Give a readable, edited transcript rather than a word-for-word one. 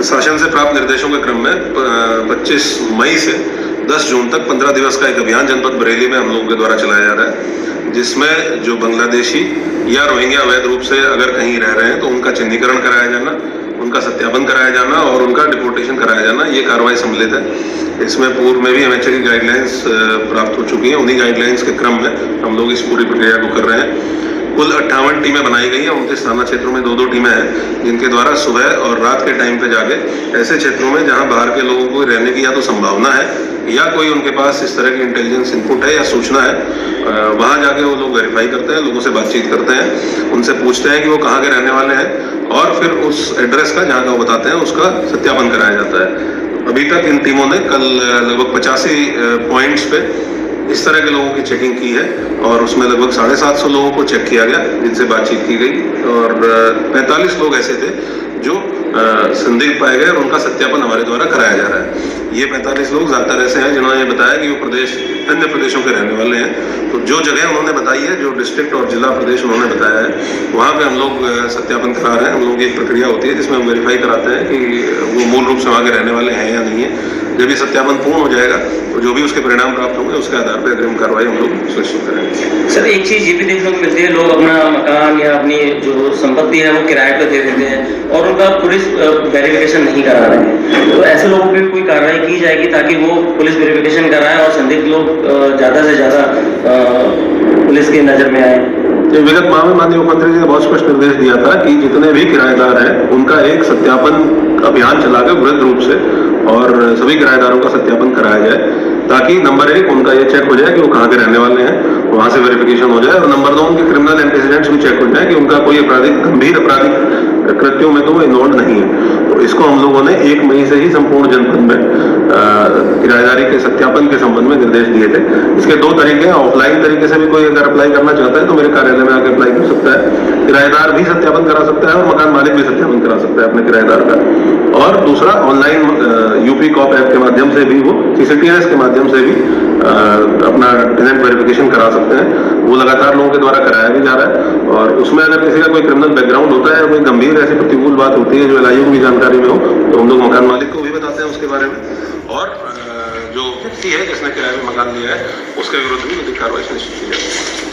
शासन से प्राप्त निर्देशों के क्रम में 25 मई से 10 जून तक 15 दिवस का एक अभियान जनपद बरेली में हम लोगों के द्वारा चलाया जा रहा है, जिसमें जो बांग्लादेशी या रोहिंग्या अवैध रूप से अगर कहीं रह रहे हैं तो उनका चिन्हीकरण कराया जाना, उनका सत्यापन कराया जाना और उनका डिपोर्टेशन कराया जाना, ये कार्रवाई सम्मिलित है। इसमें पूर्व में भी एमएचए की गाइडलाइंस प्राप्त हो चुकी हैं। उन्हीं गाइडलाइंस के क्रम में हम लोग इस पूरी प्रक्रिया को कर रहे हैं। कुल 58 टीमें बनाई गई हैं। 29 थाना क्षेत्रों में 2-2 टीमें हैं, जिनके द्वारा सुबह और रात के टाइम पे जाके ऐसे क्षेत्रों में जहां बाहर के लोगों को रहने की या तो संभावना है या कोई उनके पास इस तरह की इंटेलिजेंस इनपुट है या सूचना है, वहां जाके वो लोग वेरीफाई करते हैं, लोगों से बातचीत करते हैं, उनसे पूछते हैं कि वो कहाँ के रहने वाले हैं और फिर उस एड्रेस का जहाँ का वो बताते हैं उसका सत्यापन कराया जाता है। अभी तक इन टीमों ने कल लगभग 85 पॉइंट्स पे इस तरह के लोगों की चेकिंग की है और उसमें लगभग 750 लोगों को चेक किया गया, जिनसे बातचीत की गई और 45 लोग ऐसे थे जो संदिग्ध पाए गए और उनका सत्यापन हमारे द्वारा कराया जा रहा है। ये 45 लोग ज्यादातर ऐसे हैं जिन्होंने बताया कि वो अन्य प्रदेशों के रहने वाले हैं। तो जो जगह उन्होंने बताई है, जो डिस्ट्रिक्ट और जिला प्रदेश उन्होंने बताया है, वहाँ पे हम लोग सत्यापन करा रहे हैं। हम लोगों की एक प्रक्रिया होती है जिसमें हम वेरीफाई कराते हैं कि वो मूल रूप से वहाँ के रहने वाले हैं या नहीं है। जब ये सत्यापन पूर्ण हो जाएगा तो जो भी उसके परिणाम प्राप्त होंगे उसके आधार पर अग्रिम कार्रवाई हम लोग सुनिश्चित करेंगे। सर, एक चीज ये भी देखने को मिलती है, लोग अपना मकान या अपनी जो संपत्ति है वो किराए पर दे देते हैं और उनका पुलिस वेरिफिकेशन नहीं करा रहे हैं। तो ऐसे लोगों पर कोई कार्रवाई की जाएगी ताकि वो पुलिस वेरिफिकेशन कराएं और संदिग्ध लोग ज्यादा से ज्यादा पुलिस की नजर में आए। विगत माह में माननीय मुख्यमंत्री जी ने बहुत स्पष्ट निर्देश दिया था कि जितने भी किराएदार हैं उनका एक सत्यापन अभियान चलाकर वृहद रूप से और सभी किराएदारों का सत्यापन कराया जाए, ताकि नंबर 1 उनका ये चेक हो जाए कि वो कहाँ के रहने वाले हैं, वहां से वेरिफिकेशन हो जाए और नंबर 2 उनके क्रिमिनल एंटीसीडेंट्स भी चेक हो जाए कि उनका कोई गंभीर आपराधिक कृत्यों में तो वो इन्वॉल्व नहीं है। तो इसको हम लोगों ने 1 मई से ही संपूर्ण जनपद में किराएदारी के सत्यापन के संबंध में निर्देश दिए थे। इसके 2 तरीके हैं। ऑफलाइन तरीके से भी कोई अगर अप्लाई करना चाहता है तो मेरे कार्यालय में आकर अप्लाई कर सकता है, किराएदार भी सत्यापन करा सकता है और मकान मालिक भी सत्यापन करा सकता है अपने किराएदार का। और दूसरा, ऑनलाइन यूपी कॉप ऐप के माध्यम से भी, वो CCTS के माध्यम से भी अपना टेनेंट वेरिफिकेशन करा सकते हैं। वो लगातार लोगों के द्वारा कराया भी जा रहा है और उसमें अगर किसी का कोई क्रिमिनल बैकग्राउंड होता है, कोई गंभीर ऐसी प्रतिकूल बात होती है जो LIU की जानकारी में हो, तो हम लोग मकान मालिक को भी बताते हैं उसके बारे में और जो व्यक्ति है जिसने किराए में मकान लिया है उसके विरुद्ध भी कार्रवाई सुनिश्चित की जाती है।